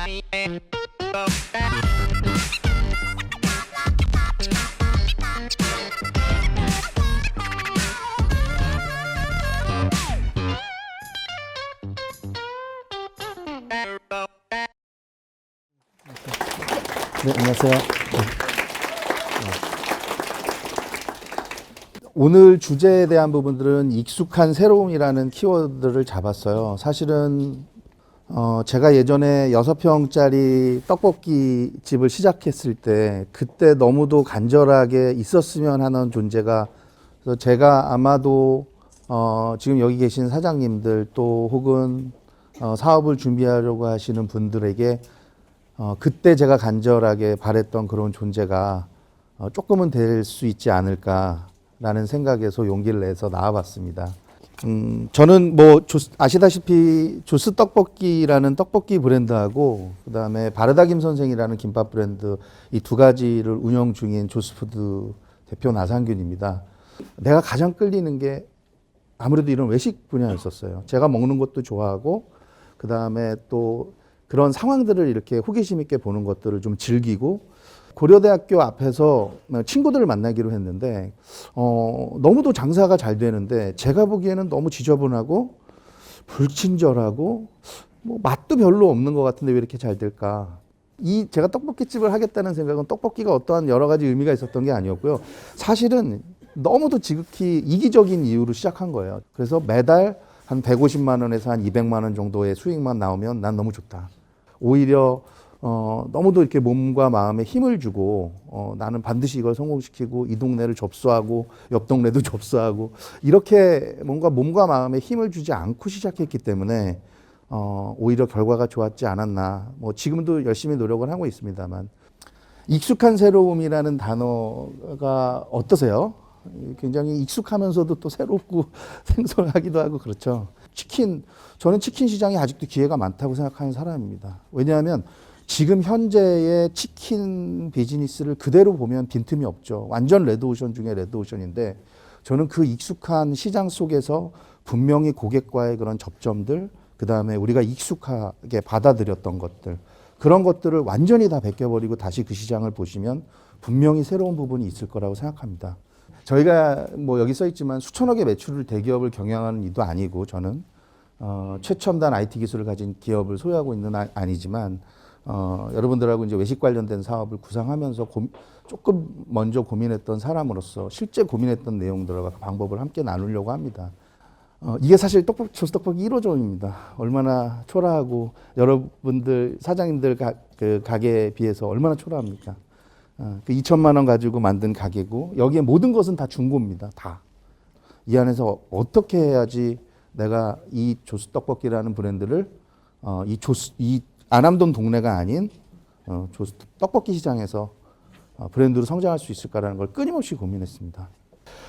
네, 안녕하세요. 오늘 주제에 대한 부분들은 익숙한 새로움이라는 키워드를 잡았어요. 사실은 제가 예전에 6평짜리 떡볶이 집을 시작했을 때 그때 너무도 간절하게 있었으면 하는 존재가, 그래서 제가 아마도 지금 여기 계신 사장님들 또 혹은 사업을 준비하려고 하시는 분들에게 그때 제가 간절하게 바랬던 그런 존재가 조금은 될 수 있지 않을까라는 생각에서 용기를 내서 나와봤습니다. 저는 뭐 아시다시피 조스 떡볶이라는 떡볶이 브랜드하고 그다음에 바르다김 선생이라는 김밥 브랜드, 이 두 가지를 운영 중인 조스푸드 대표 나상균입니다. 내가 가장 끌리는 게 아무래도 이런 외식 분야였었어요. 제가 먹는 것도 좋아하고 그다음에 또 그런 상황들을 이렇게 호기심 있게 보는 것들을 좀 즐기고, 고려대학교 앞에서 친구들을 만나기로 했는데 너무도 장사가 잘 되는데 제가 보기에는 너무 지저분하고 불친절하고 뭐 맛도 별로 없는 것 같은데 왜 이렇게 잘 될까. 제가 떡볶이집을 하겠다는 생각은 떡볶이가 어떠한 여러 가지 의미가 있었던 게 아니었고요. 사실은 너무도 지극히 이기적인 이유로 시작한 거예요. 그래서 매달 한 150만 원에서 한 200만 원 정도의 수익만 나오면 난 너무 좋다. 오히려 너무도 이렇게 몸과 마음에 힘을 주고 나는 반드시 이걸 성공시키고 이 동네를 접수하고 옆 동네도 접수하고 이렇게 뭔가 몸과 마음에 힘을 주지 않고 시작했기 때문에 오히려 결과가 좋았지 않았나. 뭐 지금도 열심히 노력을 하고 있습니다만, 익숙한 새로움이라는 단어가 어떠세요? 굉장히 익숙하면서도 또 새롭고 생소하기도 하고 그렇죠. 저는 치킨 시장이 아직도 기회가 많다고 생각하는 사람입니다. 왜냐하면 지금 현재의 치킨 비즈니스를 그대로 보면 빈틈이 없죠. 완전 레드오션 중에 레드오션인데, 저는 그 익숙한 시장 속에서 분명히 고객과의 그런 접점들, 그 다음에 우리가 익숙하게 받아들였던 것들, 그런 것들을 완전히 다 벗겨버리고 다시 그 시장을 보시면 분명히 새로운 부분이 있을 거라고 생각합니다. 저희가 뭐 여기 써 있지만 수천억의 매출을 대기업을 경영하는 이도 아니고, 저는 최첨단 IT 기술을 가진 기업을 소유하고 있는 아니지만 여러분들하고 이제 외식 관련된 사업을 구상하면서 조금 먼저 고민했던 사람으로서 실제 고민했던 내용들과 방법을 함께 나누려고 합니다. 이게 사실 조스떡볶이 1호점입니다. 얼마나 초라하고, 여러분들 사장님들 그 가게에 비해서 얼마나 초라합니까? 그 2천만 원 가지고 만든 가게고, 여기에 모든 것은 다 중고입니다. 다. 이 안에서 어떻게 해야지 내가 이 조스떡볶이라는 브랜드를 이 안암동 동네가 아닌 조스떡볶이 시장에서 브랜드로 성장할 수 있을까라는 걸 끊임없이 고민했습니다.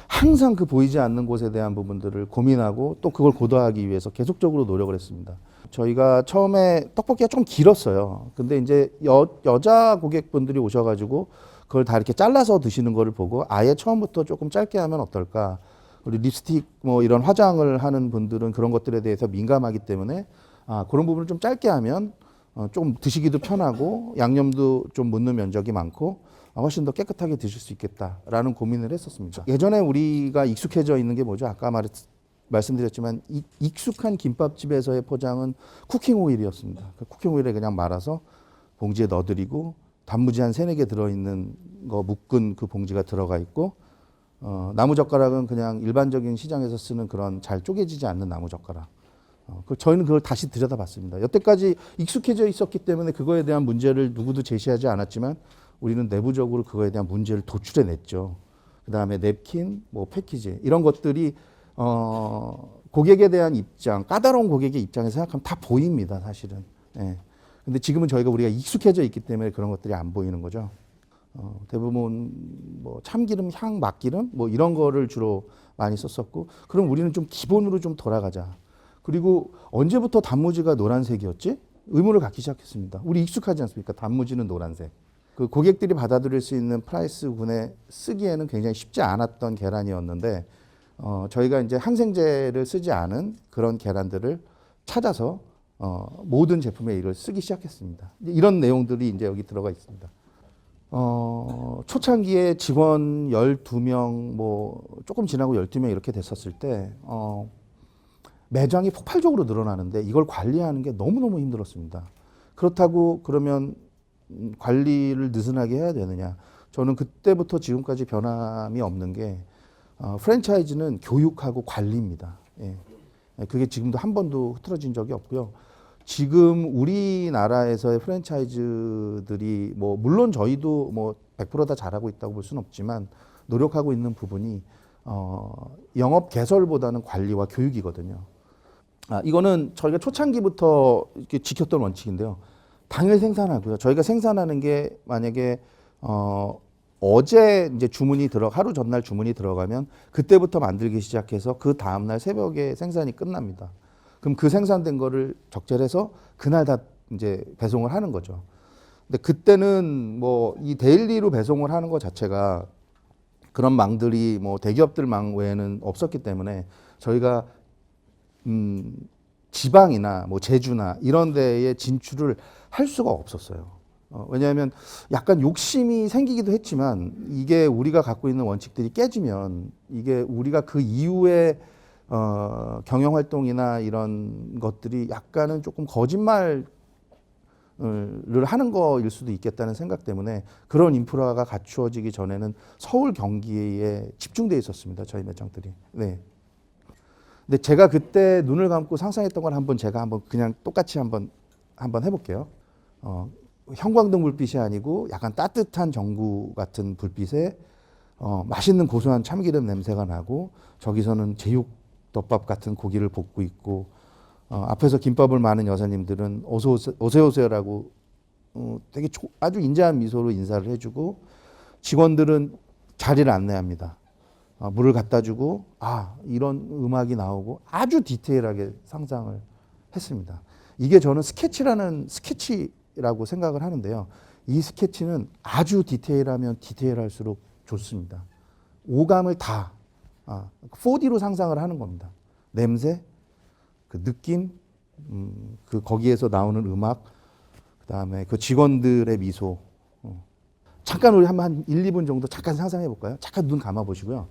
항상 그 보이지 않는 곳에 대한 부분들을 고민하고 또 그걸 고도하기 위해서 계속적으로 노력을 했습니다. 저희가 처음에 떡볶이가 좀 길었어요. 근데 이제 여자 고객분들이 오셔가지고 그걸 다 이렇게 잘라서 드시는 거를 보고 아예 처음부터 조금 짧게 하면 어떨까. 우리 립스틱 뭐 이런 화장을 하는 분들은 그런 것들에 대해서 민감하기 때문에 그런 부분을 좀 짧게 하면 좀 드시기도 편하고 양념도 좀 묻는 면적이 많고 훨씬 더 깨끗하게 드실 수 있겠다라는 고민을 했었습니다. 예전에 우리가 익숙해져 있는 게 뭐죠? 아까 말씀드렸지만 익숙한 김밥집에서의 포장은 쿠킹 오일이었습니다. 그 쿠킹 오일에 그냥 말아서 봉지에 넣어드리고 단무지 한 3-4개 들어있는 거 묶은 그 봉지가 들어가 있고, 나무젓가락은 그냥 일반적인 시장에서 쓰는 그런 잘 쪼개지지 않는 나무젓가락. 저희는 그걸 다시 들여다봤습니다. 여태까지 익숙해져 있었기 때문에 그거에 대한 문제를 누구도 제시하지 않았지만 우리는 내부적으로 그거에 대한 문제를 도출해냈죠. 그 다음에 냅킨, 뭐 패키지 이런 것들이 고객에 대한 입장, 까다로운 고객의 입장에서 생각하면 다 보입니다, 사실은. 예. 근데 지금은 우리가 익숙해져 있기 때문에 그런 것들이 안 보이는 거죠. 대부분 뭐 참기름, 향, 막기름 뭐 이런 거를 주로 많이 썼었고, 그럼 우리는 좀 기본으로 좀 돌아가자. 그리고 언제부터 단무지가 노란색이었지? 의문을 갖기 시작했습니다. 우리 익숙하지 않습니까? 단무지는 노란색. 그 고객들이 받아들일 수 있는 프라이스군에 쓰기에는 굉장히 쉽지 않았던 계란이었는데, 저희가 이제 항생제를 쓰지 않은 그런 계란들을 찾아서 모든 제품에 이걸 쓰기 시작했습니다. 이런 내용들이 이제 여기 들어가 있습니다. 초창기에 직원 12명, 뭐 조금 지나고 12명 이렇게 됐었을 때 매장이 폭발적으로 늘어나는데 이걸 관리하는 게 너무너무 힘들었습니다. 그렇다고 그러면 관리를 느슨하게 해야 되느냐? 저는 그때부터 지금까지 변함이 없는 게 프랜차이즈는 교육하고 관리입니다. 예. 그게 지금도 한 번도 흐트러진 적이 없고요. 지금 우리나라에서의 프랜차이즈들이 뭐 물론 저희도 뭐 100%다 잘하고 있다고 볼 수는 없지만 노력하고 있는 부분이 영업 개설보다는 관리와 교육이거든요. 이거는 저희가 초창기부터 이렇게 지켰던 원칙인데요. 당일 생산하고요. 저희가 생산하는 게 만약에 어제 이제 하루 전날 주문이 들어가면 그때부터 만들기 시작해서 그 다음날 새벽에 생산이 끝납니다. 그럼 그 생산된 거를 적재해서 그날 다 이제 배송을 하는 거죠. 근데 그때는 뭐 이 데일리로 배송을 하는 것 자체가 그런 망들이 뭐 대기업들 망 외에는 없었기 때문에 저희가 지방이나 뭐 제주나 이런 데에 진출을 할 수가 없었어요. 왜냐하면 약간 욕심이 생기기도 했지만 이게 우리가 갖고 있는 원칙들이 깨지면 이게 우리가 그 이후에 경영 활동이나 이런 것들이 약간은 조금 거짓말을 하는 거일 수도 있겠다는 생각 때문에 그런 인프라가 갖추어지기 전에는 서울 경기에 집중돼 있었습니다. 저희 매장들이. 네. 근데 제가 그때 눈을 감고 상상했던 걸 제가 한번 그냥 똑같이 한번 해볼게요. 형광등 불빛이 아니고 약간 따뜻한 전구 같은 불빛에 맛있는 고소한 참기름 냄새가 나고 저기서는 제육덮밥 같은 고기를 볶고 있고 앞에서 김밥을 마는 여사님들은 오세오세요라고 되게 아주 인자한 미소로 인사를 해주고 직원들은 자리를 안내합니다. 물을 갖다 주고 이런 음악이 나오고 아주 디테일하게 상상을 했습니다. 이게 저는 스케치라고 생각을 하는데요. 이 스케치는 아주 디테일하면 디테일할수록 좋습니다. 오감을 다 4D로 상상을 하는 겁니다. 냄새, 그 느낌, 그 거기에서 나오는 음악, 그다음에 그 직원들의 미소. 잠깐 우리 한 1, 2분 정도 잠깐 상상해 볼까요? 잠깐 눈 감아 보시고요.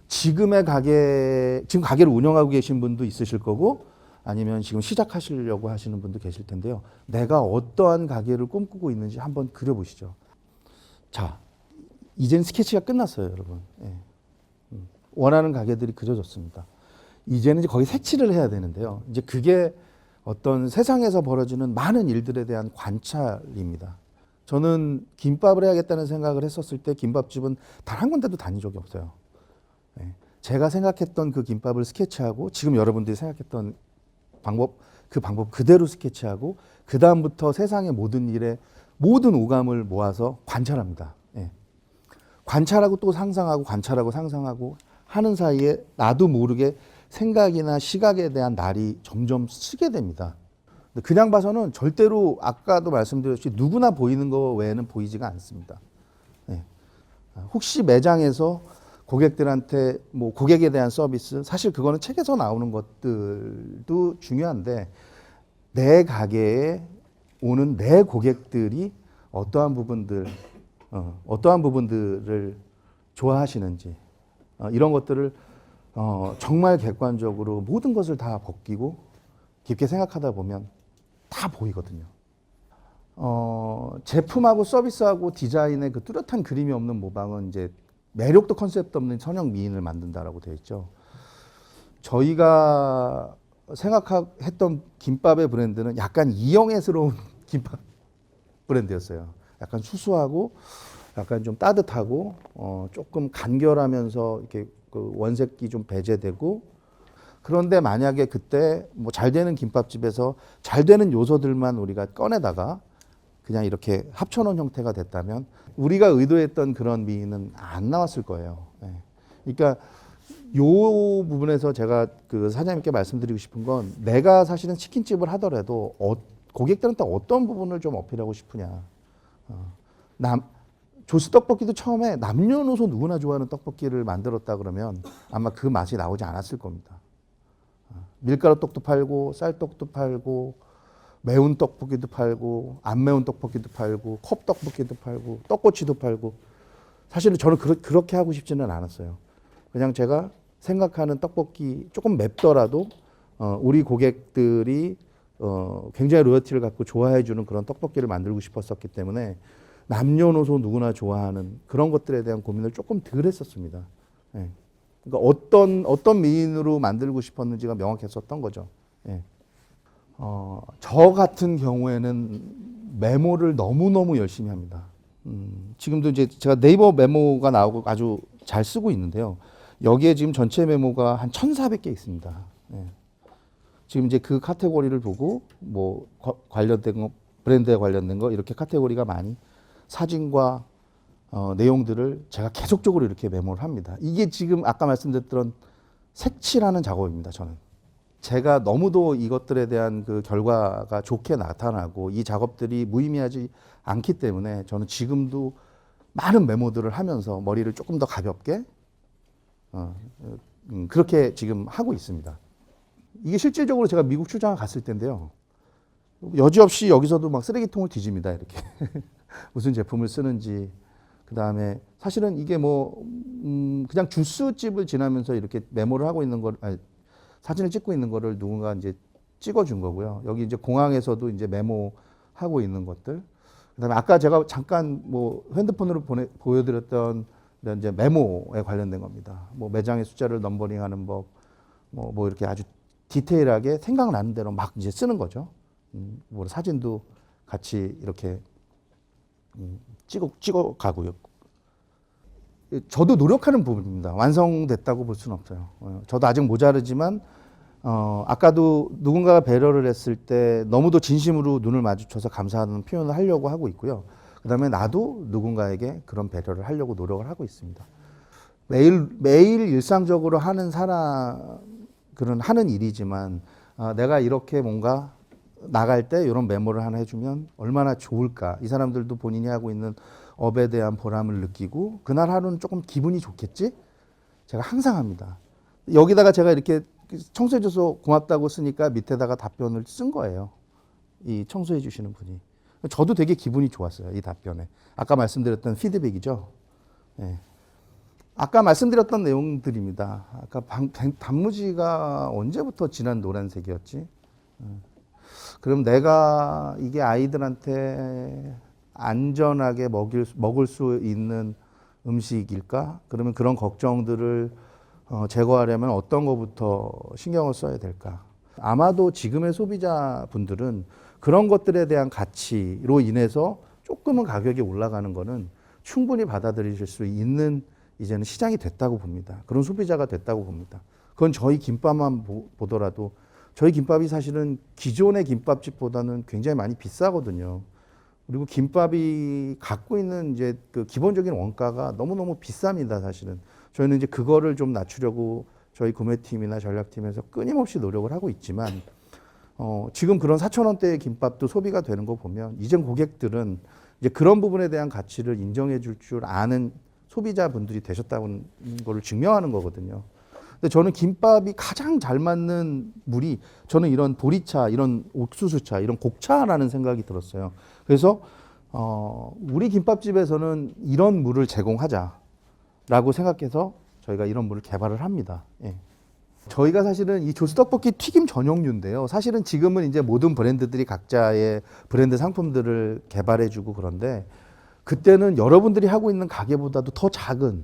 지금 가게를 운영하고 계신 분도 있으실 거고 아니면 지금 시작하시려고 하시는 분도 계실 텐데요. 내가 어떠한 가게를 꿈꾸고 있는지 한번 그려보시죠. 자, 이제는 스케치가 끝났어요, 여러분. 예. 원하는 가게들이 그려졌습니다. 이제는 거기 색칠을 해야 되는데요. 이제 그게 어떤 세상에서 벌어지는 많은 일들에 대한 관찰입니다. 저는 김밥을 해야겠다는 생각을 했었을 때 김밥집은 단 한 군데도 다닌 적이 없어요. 예. 제가 생각했던 그 김밥을 스케치하고 지금 여러분들이 생각했던 그 방법 그대로 스케치하고 그 다음부터 세상의 모든 일에 모든 오감을 모아서 관찰합니다. 예. 관찰하고 또 상상하고 관찰하고 상상하고 하는 사이에 나도 모르게 생각이나 시각에 대한 날이 점점 쓰게 됩니다. 근데 그냥 봐서는 절대로 아까도 말씀드렸듯이 누구나 보이는 거 외에는 보이지가 않습니다. 예. 혹시 매장에서 고객들한테 뭐 고객에 대한 서비스 사실 그거는 책에서 나오는 것들도 중요한데 내 가게에 오는 내 고객들이 어떠한 부분들을 좋아하시는지 이런 것들을 정말 객관적으로 모든 것을 다 벗기고 깊게 생각하다 보면 다 보이거든요. 제품하고 서비스하고 디자인의 그 뚜렷한 그림이 없는 모방은 이제 매력도 컨셉도 없는 선형 미인을 만든다라고 되어 있죠. 저희가 생각했던 김밥의 브랜드는 약간 이영애스러운 김밥 브랜드였어요. 약간 수수하고 약간 좀 따뜻하고 조금 간결하면서 이렇게 그 원색이 좀 배제되고 그런데 만약에 그때 뭐 잘 되는 김밥집에서 잘 되는 요소들만 우리가 꺼내다가 그냥 이렇게 합쳐놓은 형태가 됐다면 우리가 의도했던 그런 미인은 안 나왔을 거예요. 네. 그러니까 요 부분에서 제가 그 사장님께 말씀드리고 싶은 건 내가 사실은 치킨집을 하더라도 고객들한테 어떤 부분을 좀 어필하고 싶으냐. 조스 떡볶이도 처음에 남녀노소 누구나 좋아하는 떡볶이를 만들었다 그러면 아마 그 맛이 나오지 않았을 겁니다. 밀가루 떡도 팔고 쌀떡도 팔고 매운 떡볶이도 팔고 안 매운 떡볶이도 팔고 컵 떡볶이도 팔고 떡꼬치도 팔고 사실은 저는 그렇게 하고 싶지는 않았어요. 그냥 제가 생각하는 떡볶이 조금 맵더라도 우리 고객들이 굉장히 로열티를 갖고 좋아해 주는 그런 떡볶이를 만들고 싶었었기 때문에 남녀노소 누구나 좋아하는 그런 것들에 대한 고민을 조금 덜 했었습니다. 예. 그러니까 어떤 미인으로 만들고 싶었는지가 명확했었던 거죠. 예. 저 같은 경우에는 메모를 너무너무 열심히 합니다. 지금도 이제 제가 네이버 메모가 나오고 아주 잘 쓰고 있는데요. 여기에 지금 전체 메모가 한 1,400개 있습니다. 예. 지금 이제 그 카테고리를 보고 뭐 관련된 거, 브랜드에 관련된 거 이렇게 카테고리가 많이 사진과 내용들을 제가 계속적으로 이렇게 메모를 합니다. 이게 지금 아까 말씀드렸던 색칠하는 작업입니다. 저는 제가 너무도 이것들에 대한 그 결과가 좋게 나타나고 이 작업들이 무의미하지 않기 때문에 저는 지금도 많은 메모들을 하면서 머리를 조금 더 가볍게 그렇게 지금 하고 있습니다. 이게 실질적으로 제가 미국 출장을 갔을 텐데요. 여지없이 여기서도 막 쓰레기통을 뒤집니다. 이렇게 무슨 제품을 쓰는지. 그 다음에 사실은 이게 뭐 그냥 주스집을 지나면서 이렇게 메모를 하고 있는 걸 사진을 찍고 있는 거를 누군가 이제 찍어준 거고요. 여기 이제 공항에서도 이제 메모하고 있는 것들. 그다음에 아까 제가 잠깐 뭐 핸드폰으로 보여드렸던 이제 메모에 관련된 겁니다. 뭐 매장의 숫자를 넘버링하는 법, 뭐 이렇게 아주 디테일하게 생각나는 대로 막 이제 쓰는 거죠. 뭐 사진도 같이 이렇게 찍어 가고요. 저도 노력하는 부분입니다. 완성됐다고 볼 수는 없어요. 저도 아직 모자르지만 아까도 누군가가 배려를 했을 때 너무도 진심으로 눈을 마주쳐서 감사하는 표현을 하려고 하고 있고요. 그다음에 나도 누군가에게 그런 배려를 하려고 노력을 하고 있습니다. 매일 일상적으로 하는 그런 하는 일이지만 내가 이렇게 뭔가 나갈 때 이런 메모를 하나 해주면 얼마나 좋을까. 이 사람들도 본인이 하고 있는 업에 대한 보람을 느끼고 그날 하루는 조금 기분이 좋겠지? 제가 항상 합니다. 여기다가 제가 이렇게 청소해줘서 고맙다고 쓰니까 밑에다가 답변을 쓴 거예요. 이 청소해 주시는 분이. 저도 되게 기분이 좋았어요. 이 답변에. 아까 말씀드렸던 피드백이죠. 네. 아까 말씀드렸던 내용들입니다. 아까 단무지가 언제부터 진한 노란색이었지? 그럼 내가 이게 아이들한테 안전하게 먹을 수 있는 음식일까? 그러면 그런 걱정들을 제거하려면 어떤 것부터 신경을 써야 될까? 아마도 지금의 소비자분들은 그런 것들에 대한 가치로 인해서 조금은 가격이 올라가는 거는 충분히 받아들이실 수 있는 이제는 시장이 됐다고 봅니다. 그런 소비자가 됐다고 봅니다. 그건 저희 김밥만 보더라도 저희 김밥이 사실은 기존의 김밥집보다는 굉장히 많이 비싸거든요. 그리고 김밥이 갖고 있는 이제 그 기본적인 원가가 너무너무 비쌉니다, 사실은. 저희는 이제 그거를 좀 낮추려고 저희 구매팀이나 전략팀에서 끊임없이 노력을 하고 있지만, 지금 그런 4,000원대의 김밥도 소비가 되는 거 보면, 이젠 고객들은 이제 그런 부분에 대한 가치를 인정해 줄 아는 소비자분들이 되셨다는 거를 증명하는 거거든요. 근데 저는 김밥이 가장 잘 맞는 물이 저는 이런 보리차, 이런 옥수수차, 이런 곡차라는 생각이 들었어요. 그래서 우리 김밥집에서는 이런 물을 제공하자라고 생각해서 저희가 이런 물을 개발을 합니다. 예. 저희가 사실은 이 조스 떡볶이 튀김 전용류인데요. 사실은 지금은 이제 모든 브랜드들이 각자의 브랜드 상품들을 개발해주고 그런데 그때는 여러분들이 하고 있는 가게보다도 더 작은,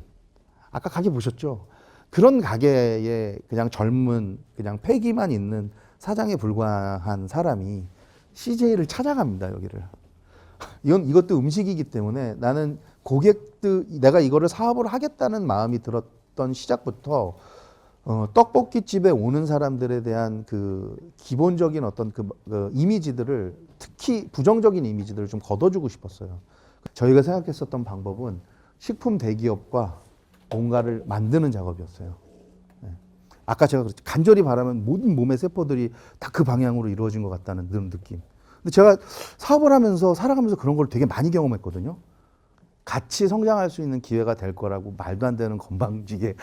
아까 가게 보셨죠? 그런 가게에 그냥 젊은 그냥 패기만 있는 사장에 불과한 사람이 CJ를 찾아갑니다, 여기를. 이것도 음식이기 때문에 나는 내가 이거를 사업을 하겠다는 마음이 들었던 시작부터 떡볶이 집에 오는 사람들에 대한 그 기본적인 어떤 그 이미지들을, 특히 부정적인 이미지들을 좀 걷어주고 싶었어요. 저희가 생각했었던 방법은 식품 대기업과 뭔가를 만드는 작업이었어요. 아까 제가 간절히 바라면 모든 몸의 세포들이 다 그 방향으로 이루어진 것 같다는 그런 느낌. 근데 제가 사업을 하면서 살아가면서 그런 걸 되게 많이 경험했거든요. 같이 성장할 수 있는 기회가 될 거라고 말도 안 되는 건방지게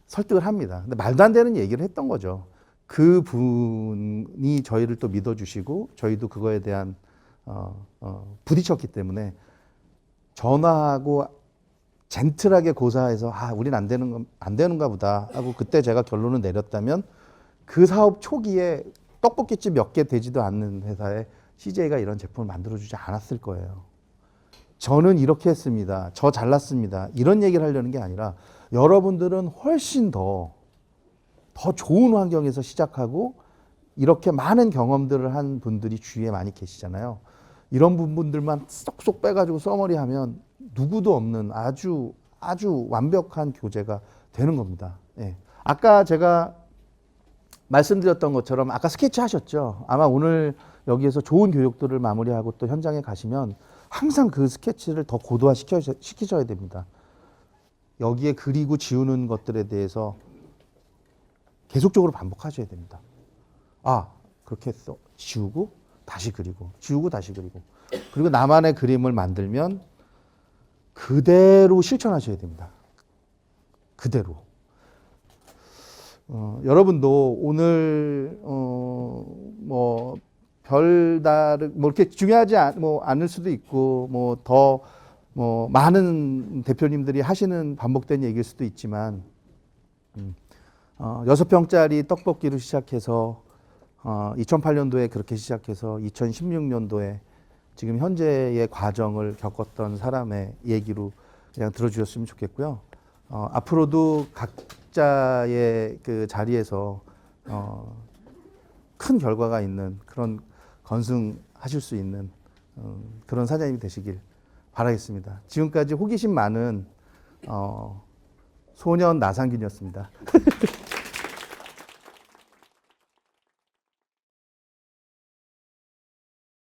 설득을 합니다. 근데 말도 안 되는 얘기를 했던 거죠. 그 분이 저희를 또 믿어주시고 저희도 그거에 대한 부딪혔기 때문에 전화하고 젠틀하게 고사해서 우린 안 되는가 보다 하고 그때 제가 결론을 내렸다면 그 사업 초기에 떡볶이집 몇 개 되지도 않는 회사에 CJ가 이런 제품을 만들어주지 않았을 거예요. 저는 이렇게 했습니다. 저 잘났습니다. 이런 얘기를 하려는 게 아니라 여러분들은 훨씬 더 좋은 환경에서 시작하고 이렇게 많은 경험들을 한 분들이 주위에 많이 계시잖아요. 이런 부분들만 쏙쏙 빼가지고 써머리하면 누구도 없는 아주 완벽한 교재가 되는 겁니다. 예. 아까 제가 말씀드렸던 것처럼 아까 스케치 하셨죠. 아마 오늘 여기에서 좋은 교육들을 마무리하고 또 현장에 가시면 항상 그 스케치를 더 고도화 시키셔야 됩니다. 여기에 그리고 지우는 것들에 대해서 계속적으로 반복하셔야 됩니다. 그렇게 했어. 지우고 다시 그리고 지우고 다시 그리고 그리고 나만의 그림을 만들면 그대로 실천하셔야 됩니다. 그대로. 여러분도 오늘 뭐 별다른 뭐 이렇게 중요하지 않을 수도 있고 더 많은 대표님들이 하시는 반복된 얘기일 수도 있지만 6평짜리 떡볶이를 시작해서 2008년도에 그렇게 시작해서 2016년도에 지금 현재의 과정을 겪었던 사람의 얘기로 그냥 들어주셨으면 좋겠고요. 앞으로도 각자의 그 자리에서 큰 결과가 있는 그런 건승하실 수 있는 그런 사장님이 되시길 바라겠습니다. 지금까지 호기심 많은 소년 나상균이었습니다.